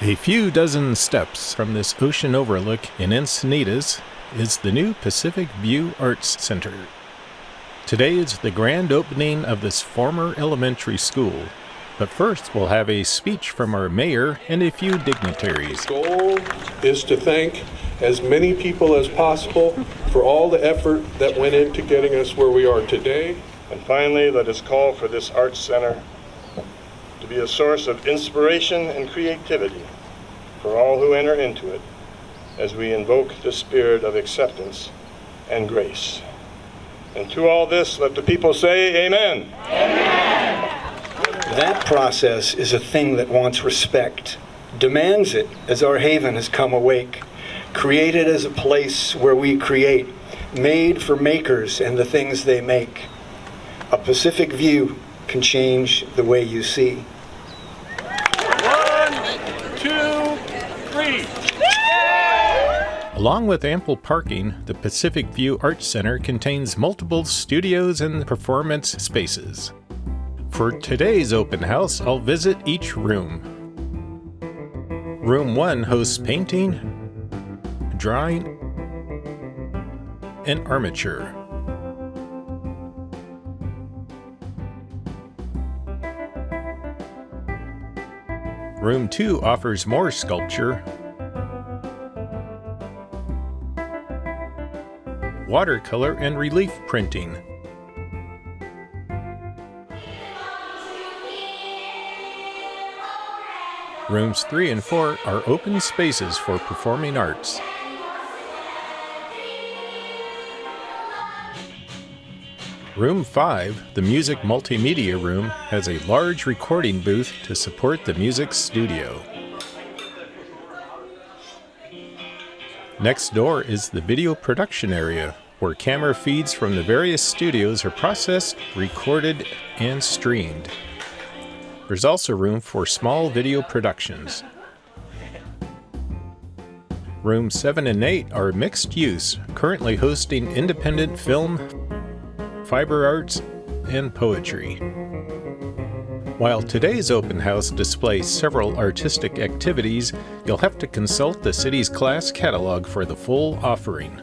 A few dozen steps from this ocean overlook in Encinitas is the new Pacific View Arts Center. Today is the grand opening of this former elementary school, but first we'll have a speech from our mayor and a few dignitaries. The goal is to thank as many people as possible for all the effort that went into getting us where we are today. And finally, let us call for this Arts Center to be a source of inspiration and creativity for all who enter into it as we invoke the spirit of acceptance and grace. And to all this, let the people say amen. Amen. That process is a thing that wants respect, demands it as our haven has come awake, created as a place where we create, made for makers and the things they make. A Pacific view can change the way you see. 1, 2, 3. Along with ample parking, the Pacific View Arts Center contains multiple studios and performance spaces. For today's open house, I'll visit each room. Room 1 hosts painting, drawing, and armature. Room 2 offers more sculpture, watercolor, and relief printing. Rooms 3 and 4 are open spaces for performing arts. Room 5, the Music Multimedia Room, has a large recording booth to support the music studio. Next door is the video production area, where camera feeds from the various studios are processed, recorded, and streamed. There's also room for small video productions. Rooms 7 and 8 are mixed use, currently hosting independent film, fiber arts, and poetry. While today's open house displays several artistic activities, you'll have to consult the city's class catalog for the full offering.